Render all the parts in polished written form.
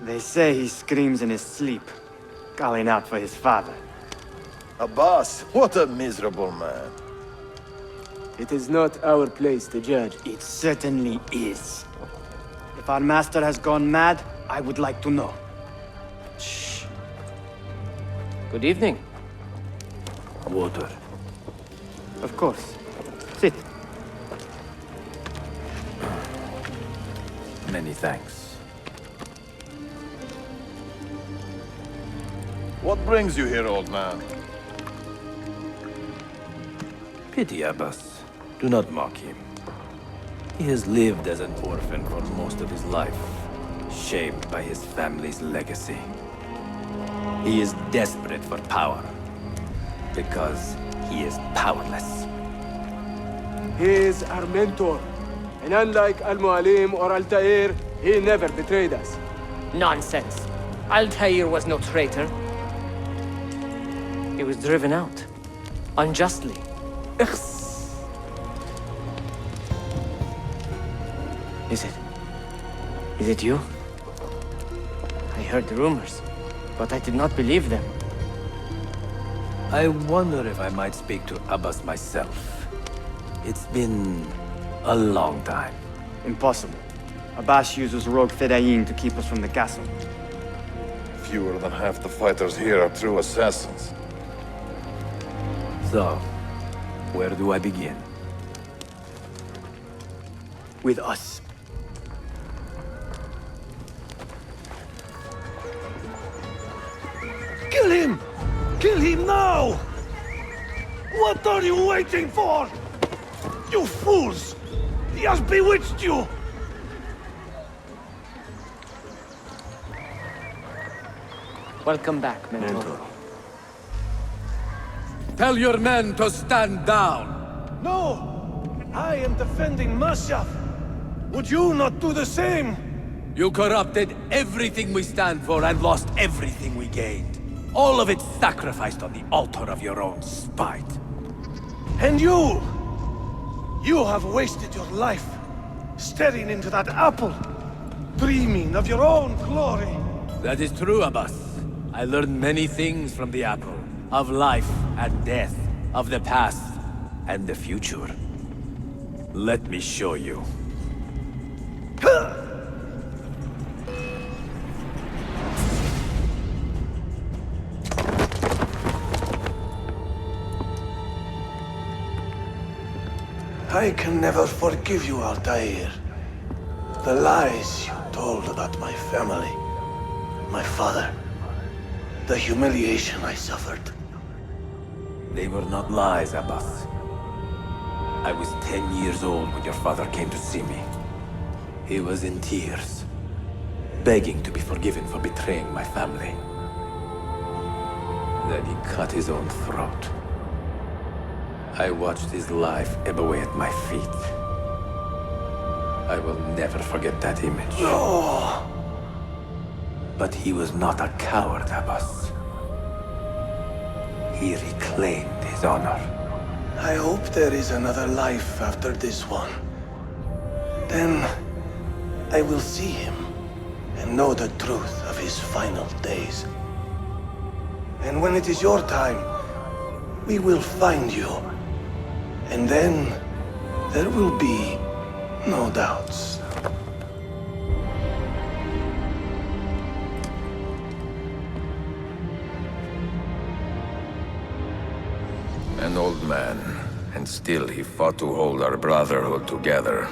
They say he screams in his sleep, calling out for his father. Abbas, what a miserable man. It is not our place to judge. It certainly is. If our master has gone mad, I would like to know. Shh. Good evening. Water. Of course. Sit. Many thanks. What brings you here, old man? Pity Abbas. Do not mock him. He has lived as an orphan for most of his life, shaped by his family's legacy. He is desperate for power, because he is powerless. He is our mentor. And unlike Al-Mualim or Altair, he never betrayed us. Nonsense. Altair was no traitor. He was driven out. Unjustly. Is it you? I heard the rumors, but I did not believe them. I wonder if I might speak to Abbas myself. It's been a long time. Impossible. Abbas uses rogue Fedayeen to keep us from the castle. Fewer than half the fighters here are true assassins. So, where do I begin? With us. Kill him! Kill him now! What are you waiting for? You fools! He has bewitched you! Welcome back, Mentor. Tell your men to stand down! No! I am defending Mashaf! Would you not do the same? You corrupted everything we stand for and lost everything we gained. All of it sacrificed on the altar of your own spite. And you! You have wasted your life, staring into that apple, dreaming of your own glory. That is true, Abbas. I learned many things from the apple. Of life and death, of the past and the future. Let me show you. I can never forgive you, Altair. The lies you told about my family, my father, the humiliation I suffered. They were not lies, Abbas. I was 10 years old when your father came to see me. He was in tears, begging to be forgiven for betraying my family. Then he cut his own throat. I watched his life ebb away at my feet. I will never forget that image. No! But he was not a coward, Abbas. He reclaimed his honor. I hope there is another life after this one. Then I will see him and know the truth of his final days. And when it is your time, we will find you. And then there will be no doubts. An old man, and still he fought to hold our Brotherhood together.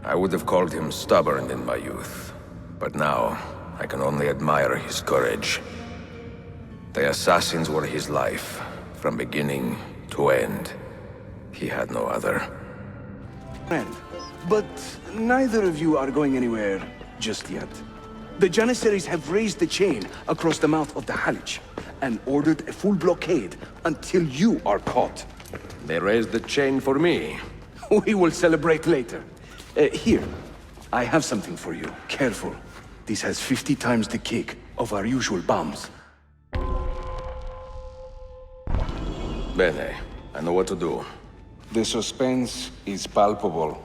I would have called him stubborn in my youth, but now I can only admire his courage. The assassins were his life, from beginning to end. He had no other. Friend, but neither of you are going anywhere just yet. The Janissaries have raised the chain across the mouth of the Halych and ordered a full blockade until you are caught. They raised the chain for me. We will celebrate later. Here, I have something for you. Careful. This has 50 times the kick of our usual bombs. Bene, I know what to do. The suspense is palpable.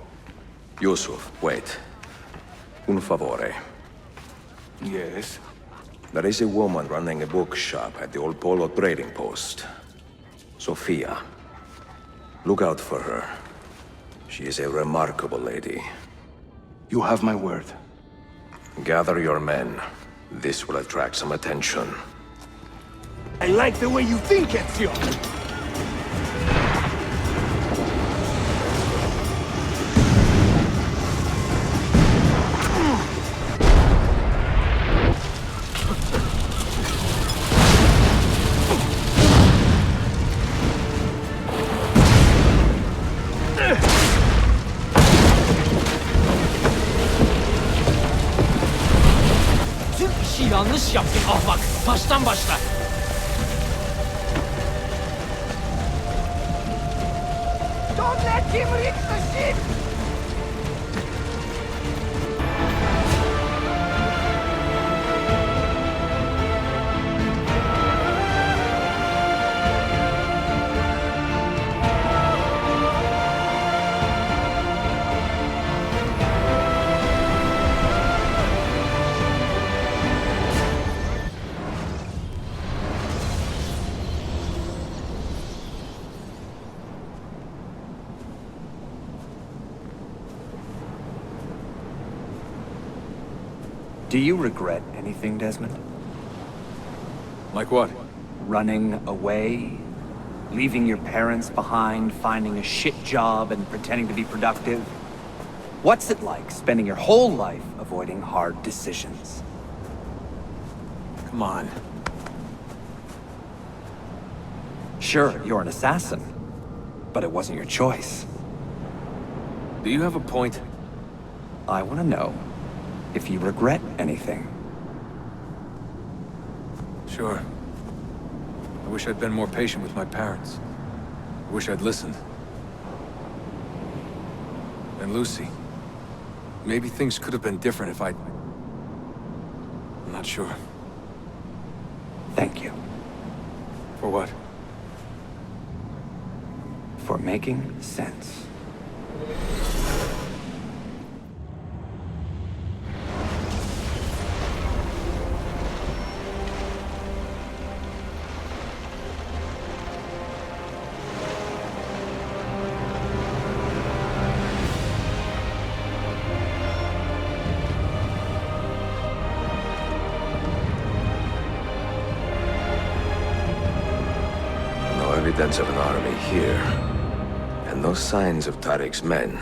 Yusuf, wait. Un favore. Yes? There is a woman running a bookshop at the old Polo trading post. Sophia. Look out for her. She is a remarkable lady. You have my word. Gather your men. This will attract some attention. I like the way you think, Ezio! Tüm işi yanlış yaptın ahmak. Baştan başla. Don't let him reach the ship! Do you regret anything, Desmond? Like what? Running away? Leaving your parents behind, finding a shit job and pretending to be productive? What's it like spending your whole life avoiding hard decisions? Come on. Sure, you're an assassin, but it wasn't your choice. Do you have a point? I want to know if you regret anything. Sure. I wish I'd been more patient with my parents. I wish I'd listened. And Lucy. Maybe things could have been different if I'd... I'm not sure. Thank you For what? for making sense. No evidence of an army here. And no signs of Tariq's men.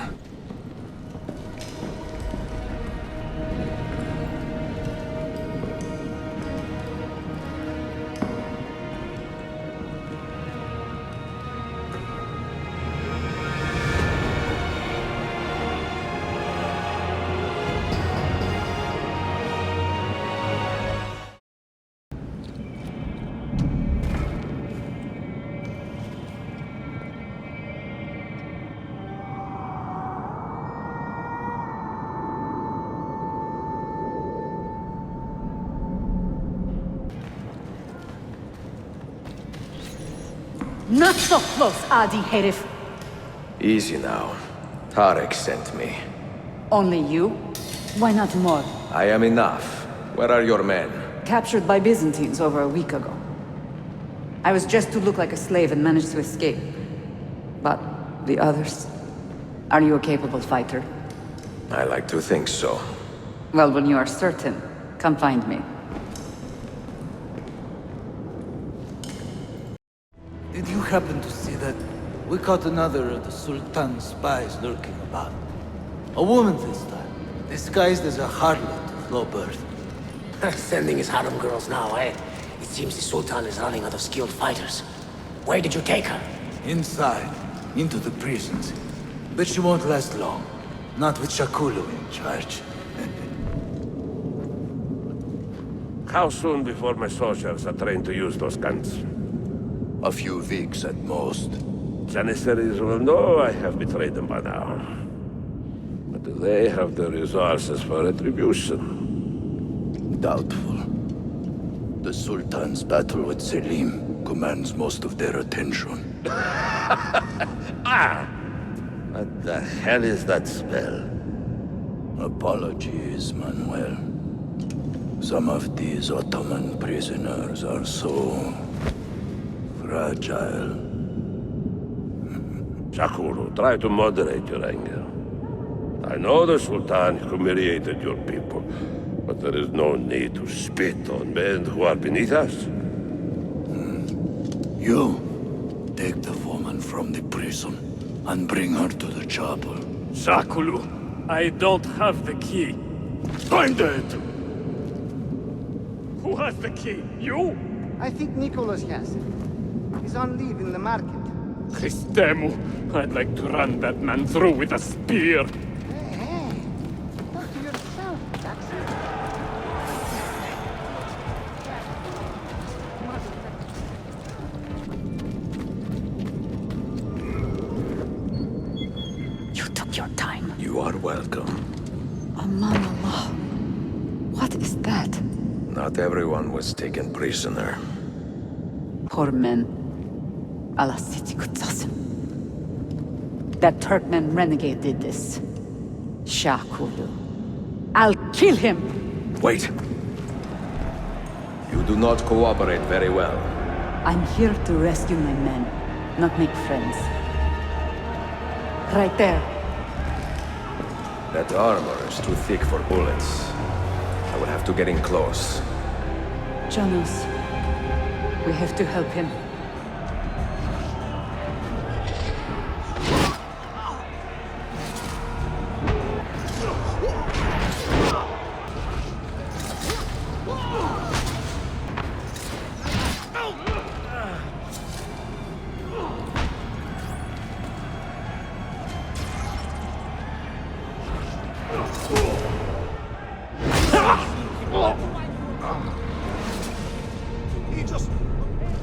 Not so close, Adi Herif. Easy now. Tariq sent me. Only you? Why not more? I am enough. Where are your men? Captured by Byzantines over a week ago. I was just to look like a slave and managed to escape. But the others? Are you a capable fighter? I like to think so. Well, when you are certain, come find me. Did you happen to see that? We caught another of the Sultan's spies lurking about. A woman this time, disguised as a harlot of low birth. Sending his harem girls now, eh? It seems the Sultan is running out of skilled fighters. Where did you take her? Inside, into the prisons. But she won't last long. Not with Shakulu in charge. How soon before my soldiers are trained to use those guns? A few weeks at most. Janissaries will know I have betrayed them by now. But do they have the resources for retribution? Doubtful. The Sultan's battle with Selim commands most of their attention. Ah! What the hell is that spell? Apologies, Manuel. Some of these Ottoman prisoners are so fragile. Sakuru, try to moderate your anger. I know the Sultan humiliated your people, but there is no need to spit on men who are beneath us. You, take the woman from the prison and bring her to the chapel. Sakulu, I don't have the key. Find it! Who has the key? You? I think Nicholas has it. He's on leave in the market. Christemu, I'd like to run that man through with a spear. Hey, talk to yourself, Jackson. You took your time. You are welcome. Aman Allah. What is that? Not everyone was taken prisoner. Poor men. Allah Siti Kutsasim. That Turkmen renegade did this. Shakulu. I'll kill him! Wait! You do not cooperate very well. I'm here to rescue my men, not make friends. Right there. That armor is too thick for bullets. I will have to get in close. Janos, we have to help him.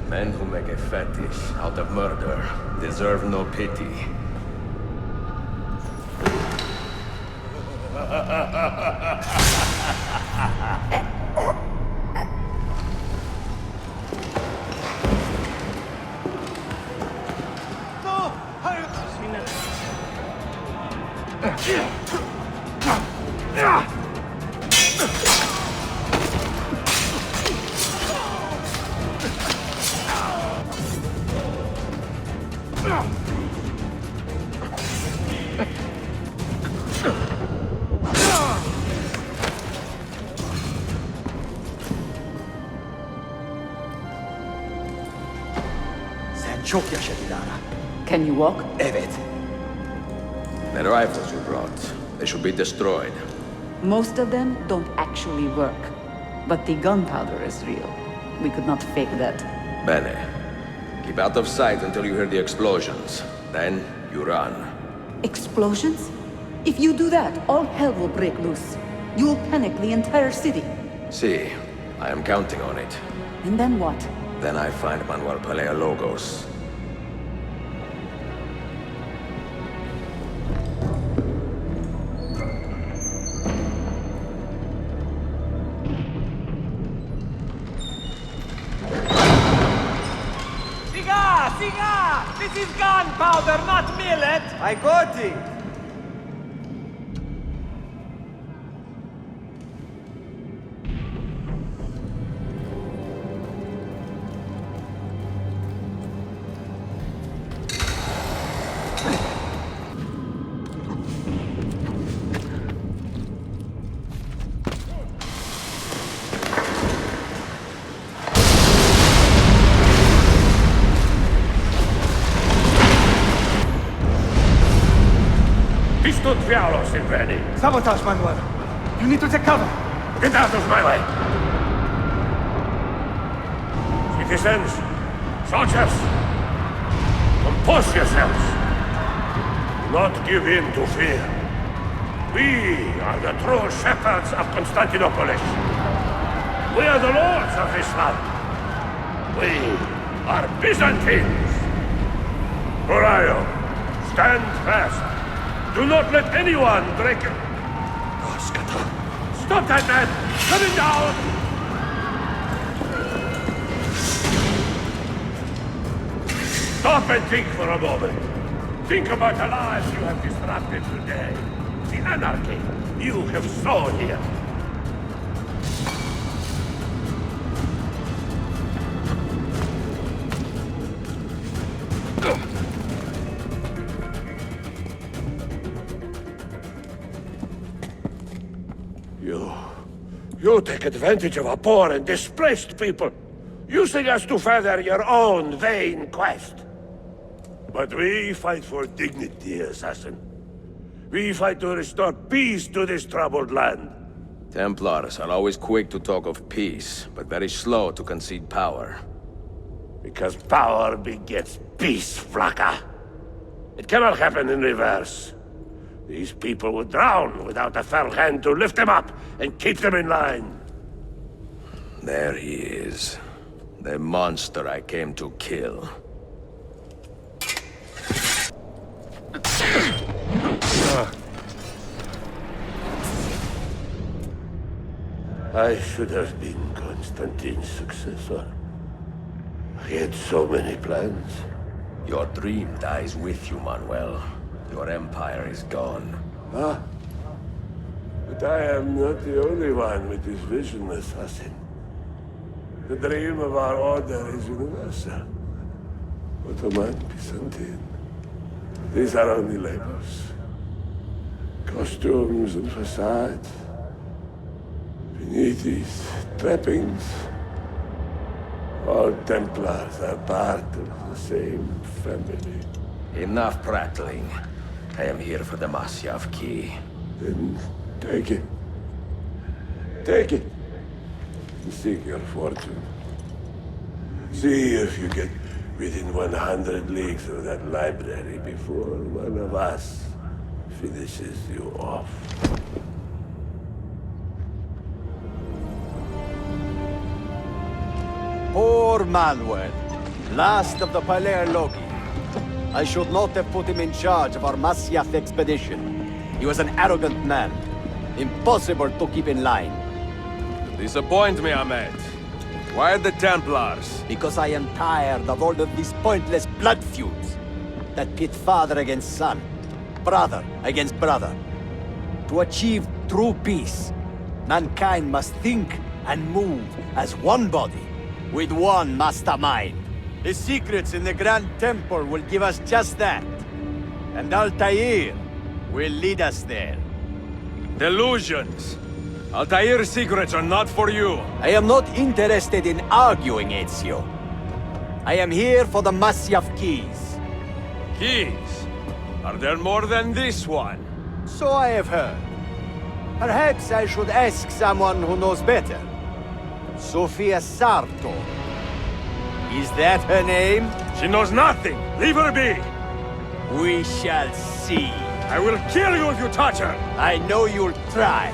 Men who make a fetish out of murder deserve no pity. Sen çok yaşa Dilara. Can you walk? Evet. The rifles you brought, they should be destroyed. Most of them don't actually work. But the gunpowder is real. We could not fake that. Bene. Keep out of sight until you hear the explosions. Then, you run. Explosions? If you do that, all hell will break loose. You will panic the entire city. See, I am counting on it. And then what? Then I find Manuel Paleologos. Siga! This is gunpowder, not millet! I got it! Diavolo, Silvani! Sabotage, Manuel. You need to take cover. Get out of my way! Citizens, soldiers, compose yourselves. Do not give in to fear. We are the true shepherds of Constantinople. We are the lords of this land. We are Byzantines. Horaio, stand fast. Do not let anyone break it. Stop that man! Coming down! Stop and think for a moment. Think about the lives you have disrupted today. The anarchy you have sown here. You take advantage of our poor and displaced people, using us to further your own vain quest. But we fight for dignity, assassin. We fight to restore peace to this troubled land. Templars are always quick to talk of peace, but very slow to concede power. Because power begets peace, Flaka. It cannot happen in reverse. These people would drown without a fell hand to lift them up and keep them in line. There he is. The monster I came to kill. I should have been Constantine's successor. He had so many plans. Your dream dies with you, Manuel. Your empire is gone. Ah. But I am not the only one with this vision, assassin. The dream of our order is universal. Ottoman, Byzantine. These are only labels. Costumes and facades. Beneath these trappings, all Templars are part of the same family. Enough prattling. I am here for the Masyav key. Then take it. Take it. And seek your fortune. See if you get within 100 leagues of that library before one of us finishes you off. Poor Manuel, last of the Palerlogi. I should not have put him in charge of our Masyaf expedition. He was an arrogant man. Impossible to keep in line. Disappoint me, Ahmed. Why the Templars? Because I am tired of all of these pointless blood feuds that pit father against son, brother against brother. To achieve true peace, mankind must think and move as one body, with one mastermind. The secrets in the Grand Temple will give us just that. And Altair will lead us there. Delusions! Altair's secrets are not for you. I am not interested in arguing, Ezio. I am here for the Masyaf keys. Keys? Are there more than this one? So I have heard. Perhaps I should ask someone who knows better. Sofia Sarto. Is that her name? She knows nothing! Leave her be! We shall see. I will kill you if you touch her! I know you'll try.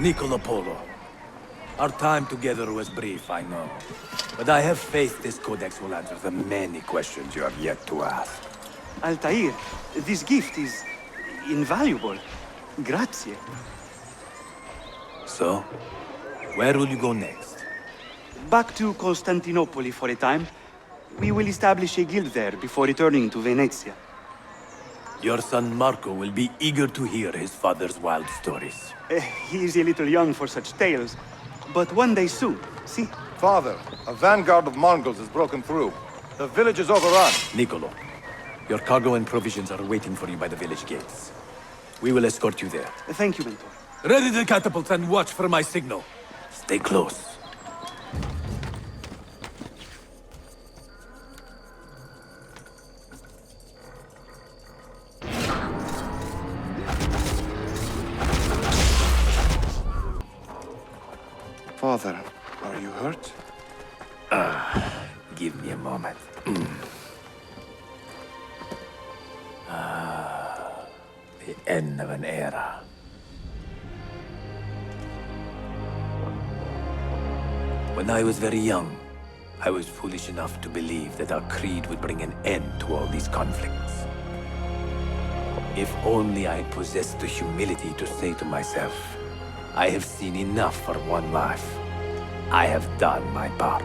Niccolo Polo. Our time together was brief, I know. But I have faith this codex will answer the many questions you have yet to ask. Altair, this gift is invaluable. Grazie. So, where will you go next? Back to Constantinople for a time. We will establish a guild there before returning to Venezia. Your son Marco will be eager to hear his father's wild stories. He is a little young for such tales, but one day soon, see? Father, a vanguard of Mongols has broken through. The village is overrun. Niccolo, your cargo and provisions are waiting for you by the village gates. We will escort you there. Thank you, Mentor. Ready the catapults and watch for my signal. Stay close. Father, are you hurt? Give me a moment. The end of an era. When I was very young, I was foolish enough to believe that our creed would bring an end to all these conflicts. If only I possessed the humility to say to myself, I have seen enough for one life. I have done my part.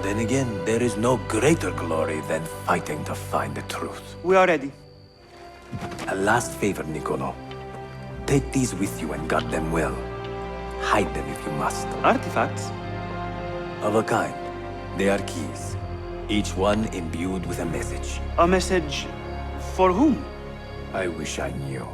Then again, there is no greater glory than fighting to find the truth. We are ready. A last favor, Niccolo. Take these with you and guard them well. Hide them if you must. Artifacts? Of a kind. They are keys. Each one imbued with a message. A message for whom? I wish I knew.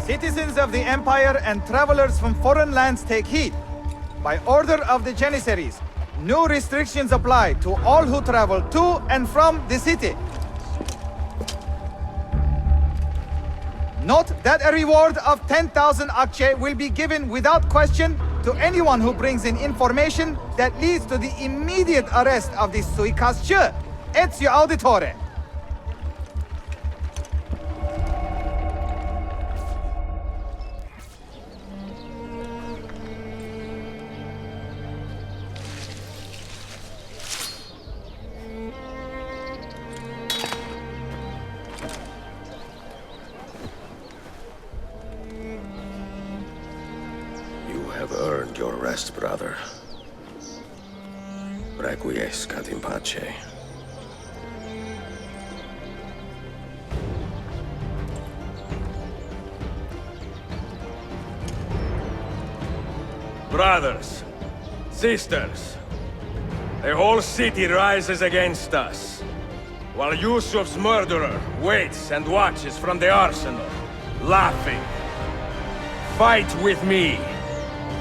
Citizens of the Empire and travelers from foreign lands take heed. By order of the Janissaries, new restrictions apply to all who travel to and from the city. Note that a reward of 10,000 akçe will be given without question to anyone who brings in information that leads to the immediate arrest of the suikastçı, Ezio Auditore. Earned your rest, brother. Requiescat in pace. Brothers, sisters, the whole city rises against us, while Yusuf's murderer waits and watches from the arsenal, laughing. Fight with me,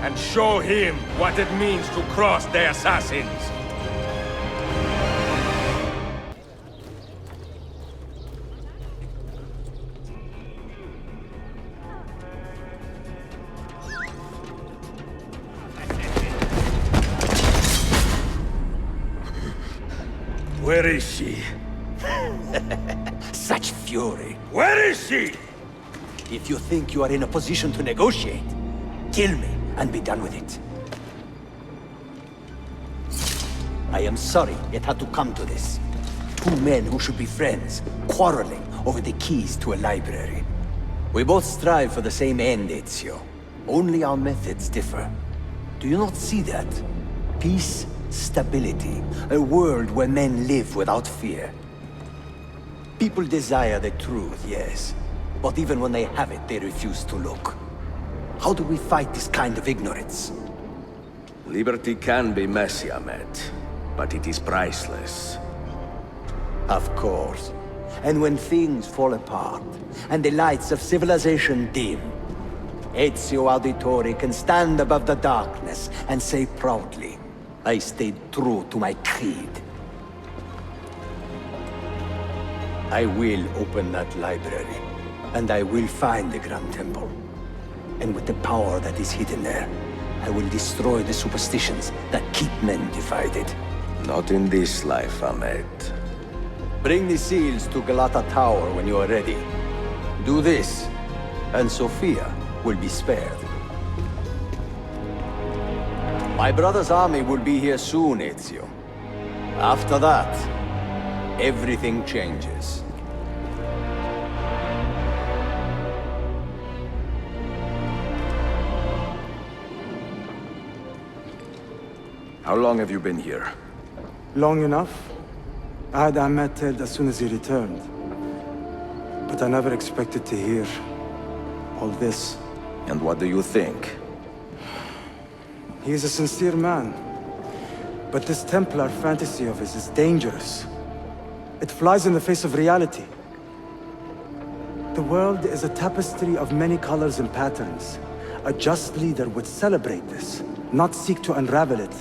and show him what it means to cross the assassins. Where is she? Such fury. Where is she? If you think you are in a position to negotiate, kill me and be done with it. I am sorry it had to come to this. Two men who should be friends, quarreling over the keys to a library. We both strive for the same end, Ezio. Only our methods differ. Do you not see that? Peace, stability, a world where men live without fear. People desire the truth, yes. But even when they have it, they refuse to look. How do we fight this kind of ignorance? Liberty can be messy, Ahmed, but it is priceless. Of course. And when things fall apart, and the lights of civilization dim, Ezio Auditore can stand above the darkness and say proudly, I stayed true to my creed. I will open that library, and I will find the Grand Temple. And with the power that is hidden there, I will destroy the superstitions that keep men divided. Not in this life, Ahmed. Bring the seals to Galata Tower when you are ready. Do this, and Sophia will be spared. My brother's army will be here soon, Ezio. After that, everything changes. How long have you been here? Long enough. I had Ahmed killed as soon as he returned. But I never expected to hear all this. And what do you think? He is a sincere man. But this Templar fantasy of his is dangerous. It flies in the face of reality. The world is a tapestry of many colors and patterns. A just leader would celebrate this, not seek to unravel it.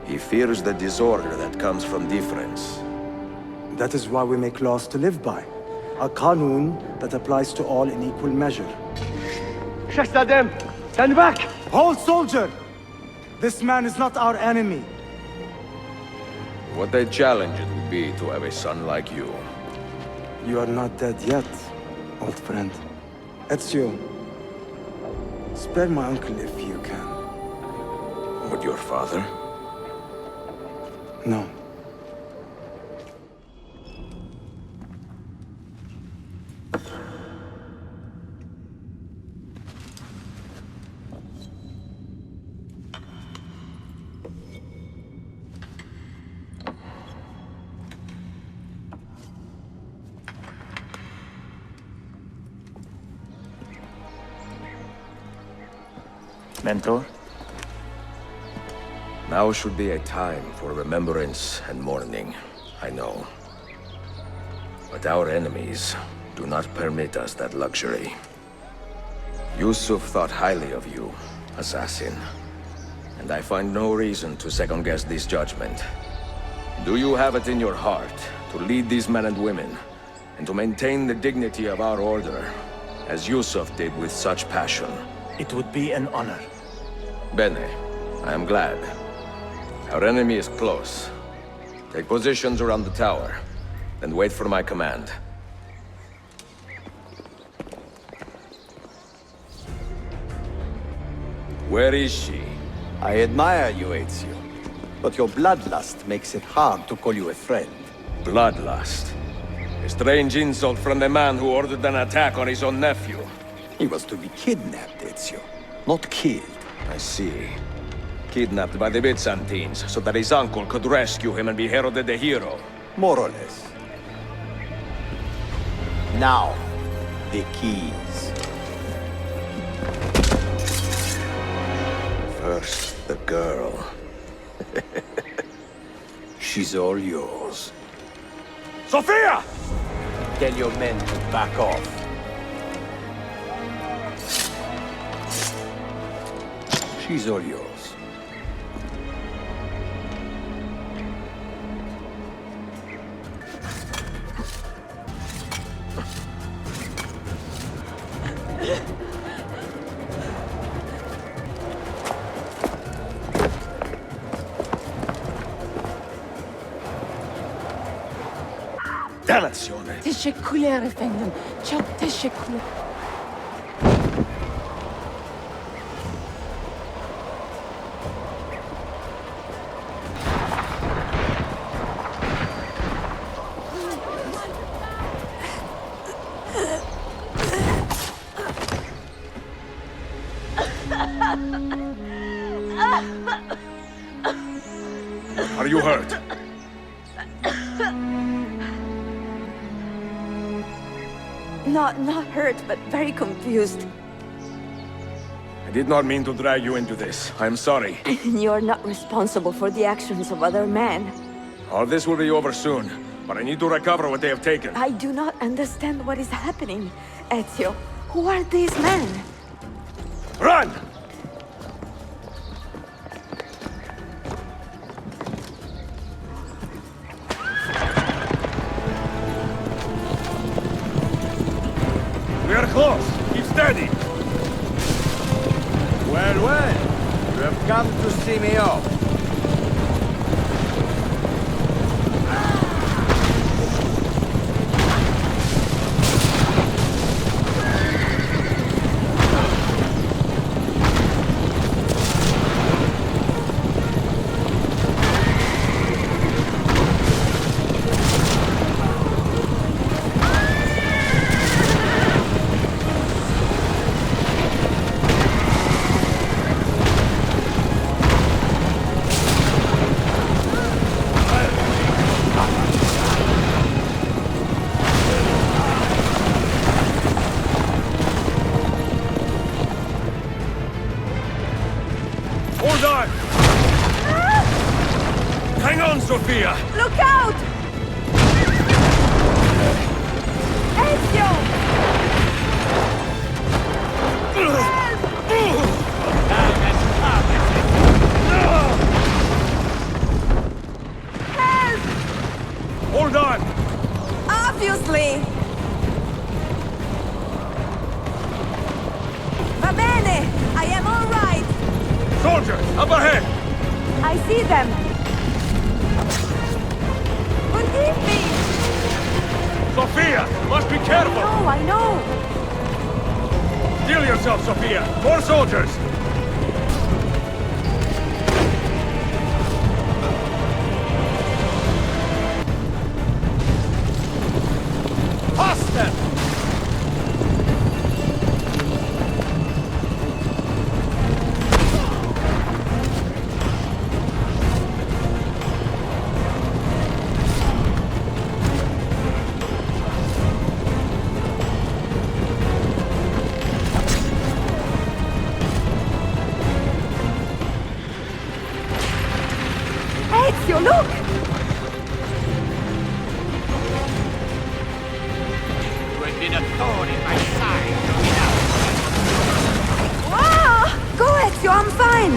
He fears the disorder that comes from difference. That is why we make laws to live by. A qanun that applies to all in equal measure. Shahzadem, stand back! Hold, soldier! This man is not our enemy. What a challenge it would be to have a son like you. You are not dead yet, old friend. Ezio, spare my uncle if you can. Would your father? No. Mentor? Now should be a time for remembrance and mourning, I know. But our enemies do not permit us that luxury. Yusuf thought highly of you, assassin. And I find no reason to second-guess this judgment. Do you have it in your heart to lead these men and women, and to maintain the dignity of our order, as Yusuf did with such passion? It would be an honor. Bene, I am glad. Our enemy is close. Take positions around the tower, then wait for my command. Where is she? I admire you, Ezio. But your bloodlust makes it hard to call you a friend. Bloodlust? A strange insult from the man who ordered an attack on his own nephew. He was to be kidnapped, Ezio, not killed. I see. Kidnapped by the Byzantines, so that his uncle could rescue him and be heralded a hero. More or less. Now, the keys. First, the girl. She's all yours. Sophia! Tell your men to back off. She's all yours. Dannazione! Teşekkürler efendim. Çok teşekkürler. Are you hurt? Not hurt, but very confused. I did not mean to drag you into this. I'm sorry. You're not responsible for the actions of other men. All this will be over soon, but I need to recover what they have taken. I do not understand what is happening. Ezio, who are these men? Run! We are close. Keep steady. Well, well. You have come to see me off. Look out! Ezio! Hold on! Obviously! Va bene! I am all right! Soldiers, up ahead! I see them! Forgive me! Sophia, must be careful! I know! Steel yourself, Sophia! More soldiers! Past them! Ezio, look! You have been a thorn in my side. Ah! Go, Ezio, I'm fine!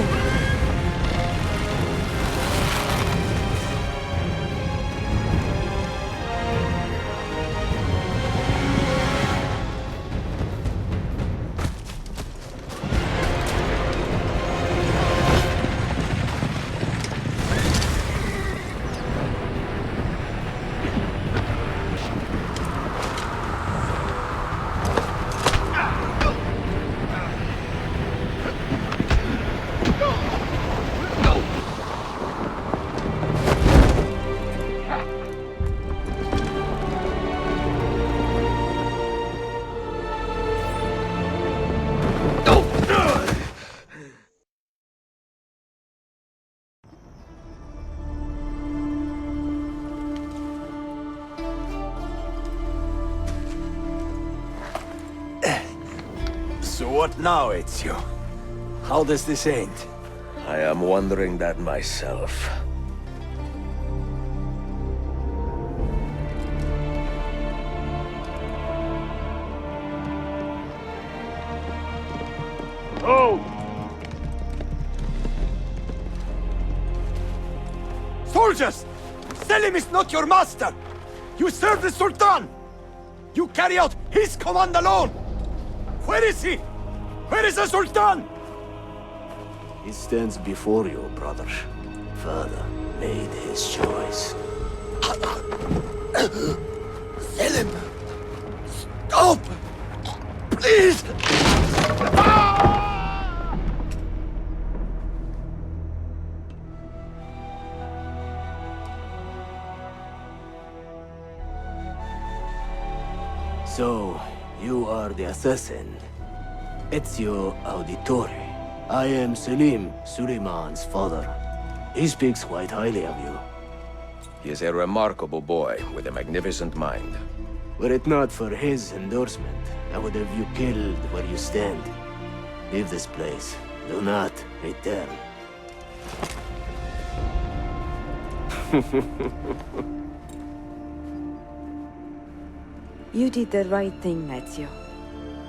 So what now, Ezio? How does this end? I am wondering that myself. Oh! Soldiers! Selim is not your master! You serve the Sultan! You carry out his command alone! Where is he? Where is the Sultan? He stands before you, brother. Father made his choice. Selim! Stop! Please! So, you are the assassin. Ezio Auditore. I am Selim, Suleiman's father. He speaks quite highly of you. He is a remarkable boy with a magnificent mind. Were it not for his endorsement, I would have you killed where you stand. Leave this place. Do not return. You did the right thing, Ezio.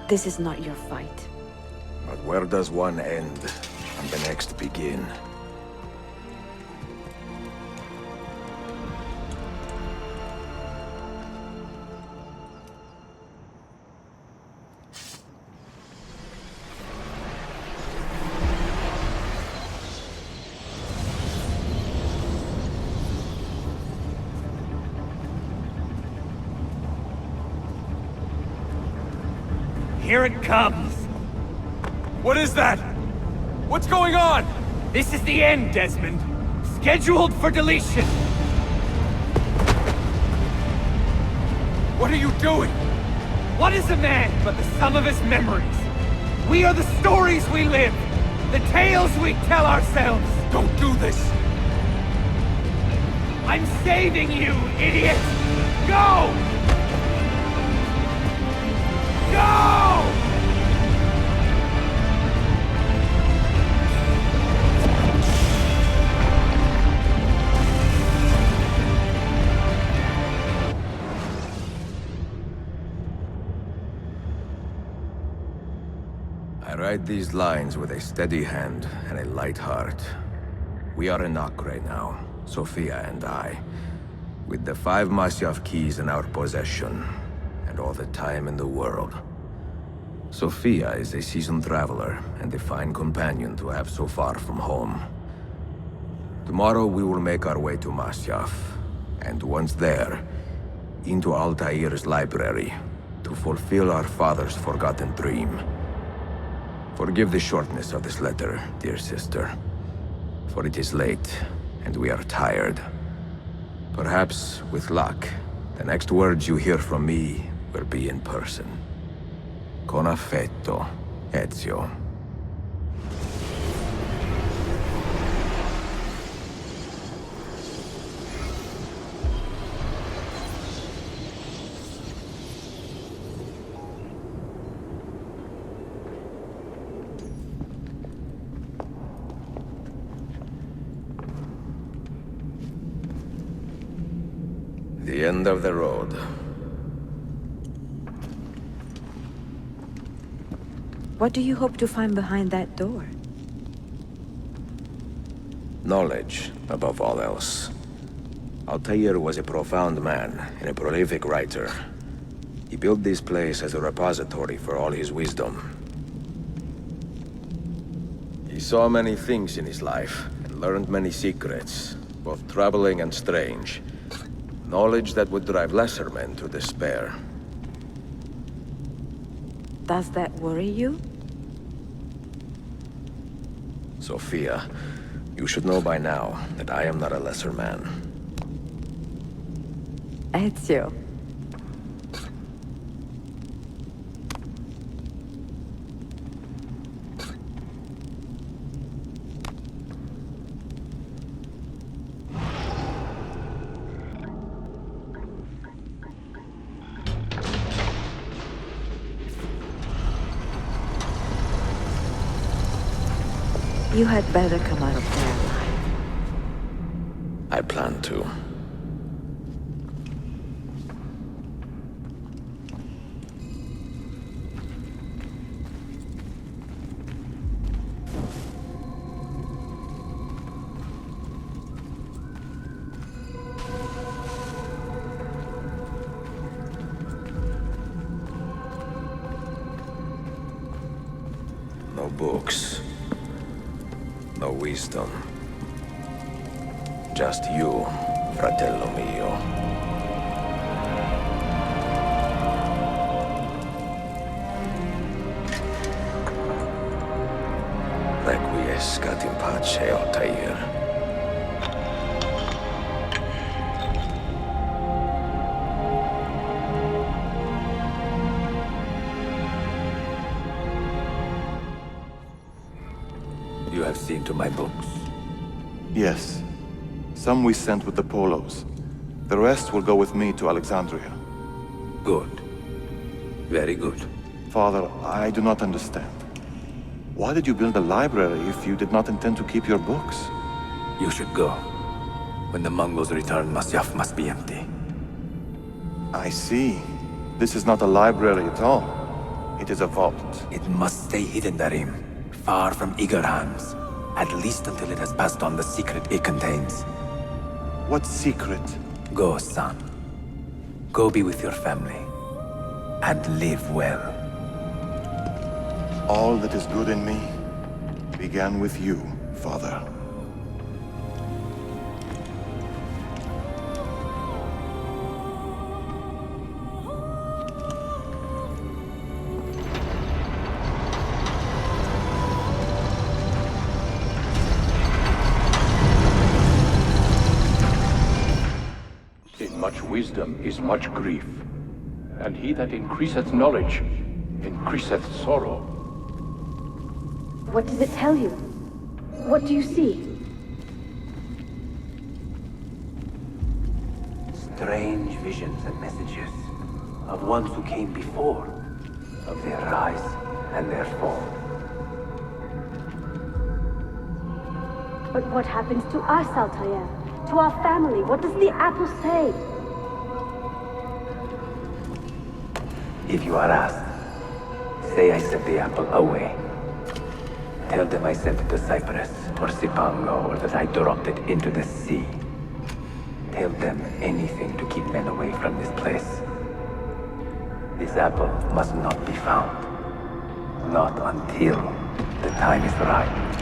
This is not your fight. But where does one end and the next begin? Here it comes! What is that? What's going on? This is the end, Desmond. Scheduled for deletion. What are you doing? What is a man but the sum of his memories? We are the stories we live, the tales we tell ourselves. Don't do this! I'm saving you, idiot! Go! Go! write these lines with a steady hand and a light heart. We are in Ak right now, Sophia and I, with the 5 Masyaf keys in our possession, and all the time in the world. Sophia is a seasoned traveler, and a fine companion to have so far from home. Tomorrow we will make our way to Masyaf, and once there, into Altair's library, to fulfill our father's forgotten dream. Forgive the shortness of this letter, dear sister, for it is late, and we are tired. Perhaps, with luck, the next words you hear from me will be in person. Con affetto, Ezio. The end of the road. What do you hope to find behind that door? Knowledge, above all else. Altair was a profound man and a prolific writer. He built this place as a repository for all his wisdom. He saw many things in his life and learned many secrets, both troubling and strange. Knowledge that would drive lesser men to despair. Does that worry you? Sophia, you should know by now that I am not a lesser man. Ezio. You had better come out of there alive. I plan to. No books. No wisdom. Just you, fratello mio. Requiescat in pace, Altair. You have seen to my books. Yes. Some we sent with the Polos. The rest will go with me to Alexandria. Good. Very good. Father, I do not understand. Why did you build a library if you did not intend to keep your books? You should go. When the Mongols return, Masyaf must be empty. I see. This is not a library at all. It is a vault. It must stay hidden, Darim. Far from eager hands. At least until it has passed on the secret it contains. What secret? Go, son. Go be with your family. And live well. All that is good in me began with you, Father. In much wisdom is much grief, and he that increaseth knowledge increaseth sorrow. What does it tell you? What do you see? Strange visions and messages of ones who came before, of their rise and their fall. But what happens to us, Altair? To our family? What does the apple say? If you are asked, say I sent the apple away. Tell them I sent it to Cyprus, or Cipango, or that I dropped it into the sea. Tell them anything to keep men away from this place. This apple must not be found. Not until the time is right.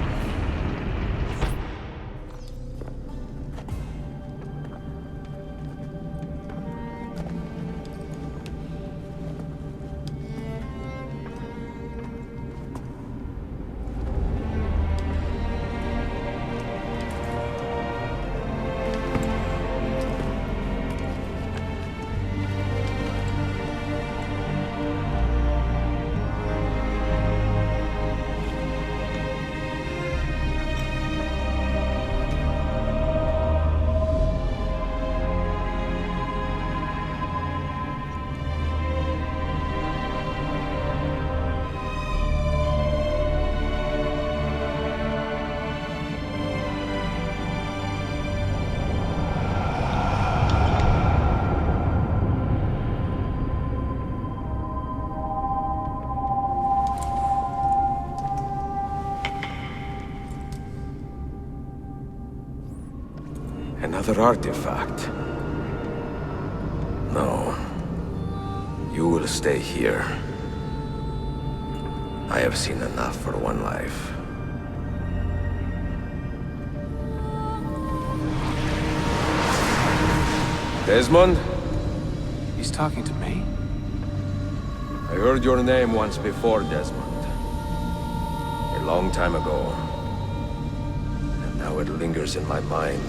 Another artifact. No. You will stay here. I have seen enough for one life. Desmond? He's talking to me? I heard your name once before, Desmond. A long time ago. And now it lingers in my mind,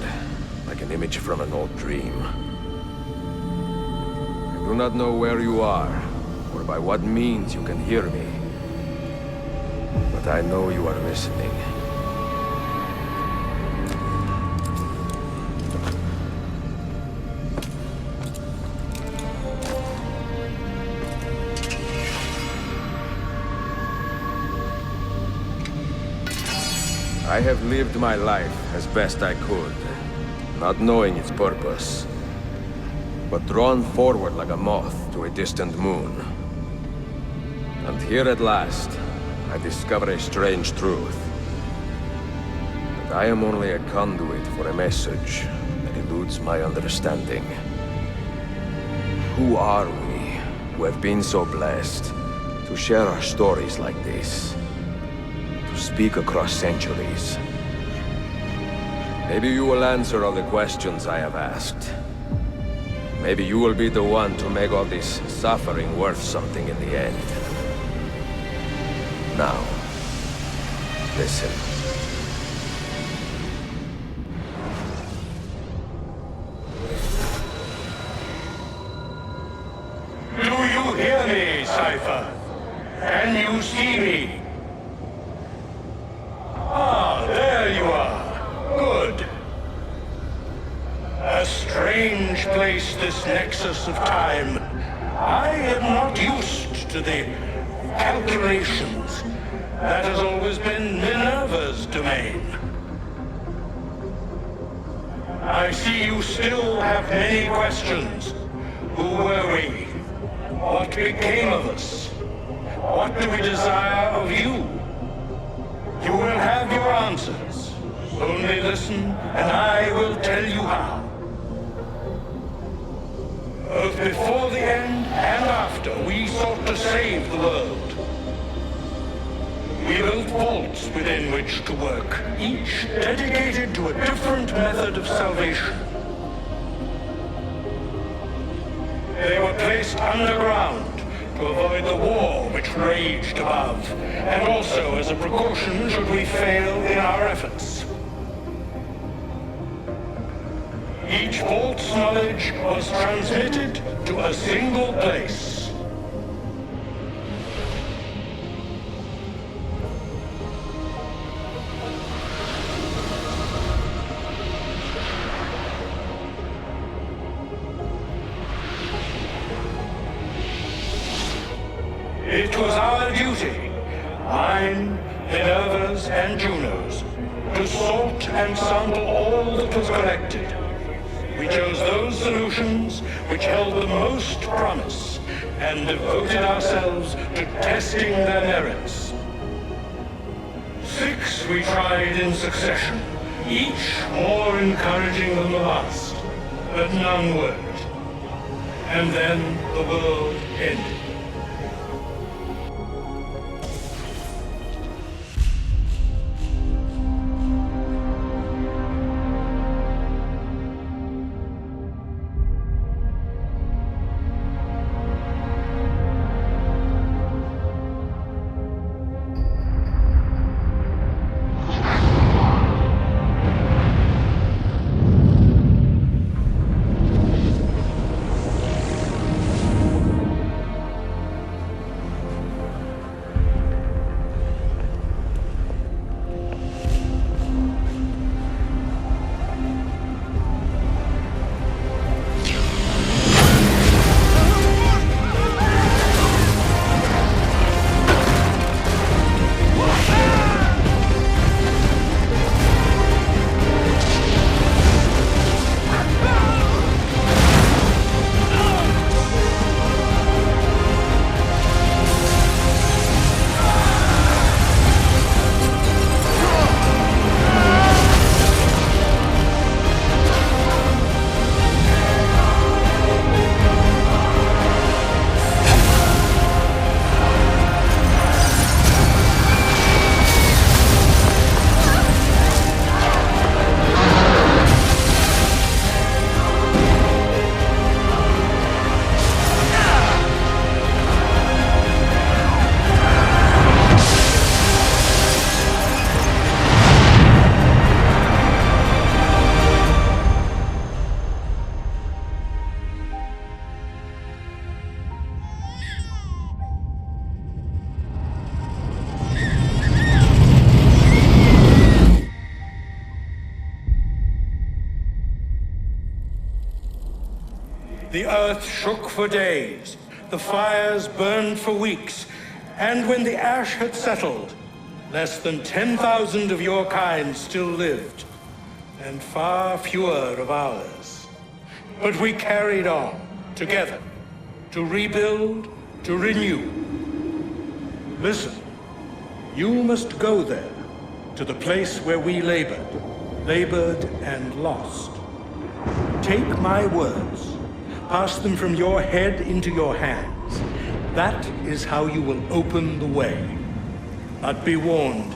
like an image from an old dream. I do not know where you are, or by what means you can hear me. But I know you are listening. I have lived my life as best I could, not knowing its purpose, but drawn forward like a moth to a distant moon. And here at last, I discover a strange truth. That I am only a conduit for a message that eludes my understanding. Who are we, who have been so blessed to share our stories like this? To speak across centuries. Maybe you will answer all the questions I have asked. Maybe you will be the one to make all this suffering worth something in the end. Now, listen. Do you hear me, Cypher? Can you see me? Ah, there you are. Good. A strange place, this nexus of time. I am not used to the calculations. That has always been Minerva's domain. I see you still have many questions. Who were we? What became of us? What do we desire of you? You will have your answers. Only listen, and I will tell you how. Both before the end and after, we sought to save the world. We built vaults within which to work, each dedicated to a different method of salvation. They were placed underground to avoid the war which raged above, and also as a precaution should we fail in our efforts. Each vault's knowledge was transmitted to a single place. It was our duty, mine, Minerva's, and Juno's, to sort and sample all that was collected. We chose those solutions which held the most promise, and devoted ourselves to testing their merits. 6 we tried in succession, each more encouraging than the last, but none worked. And then the world ended. The earth shook for days, the fires burned for weeks, and when the ash had settled, less than 10,000 of your kind still lived, and far fewer of ours. But we carried on, together, to rebuild, to renew. Listen, you must go there, to the place where we labored and lost. Take my words. Pass them from your head into your hands. That is how you will open the way. But be warned,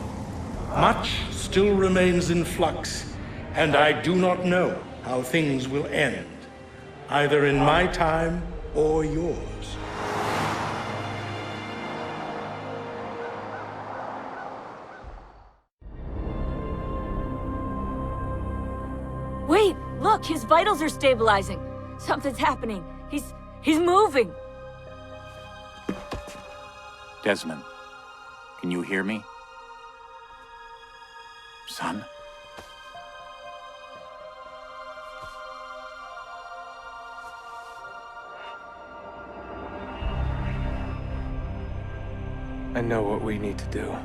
much still remains in flux, and I do not know how things will end, either in my time or yours. Wait, look, his vitals are stabilizing. Something's happening. He's moving. Desmond, can you hear me? Son? I know what we need to do.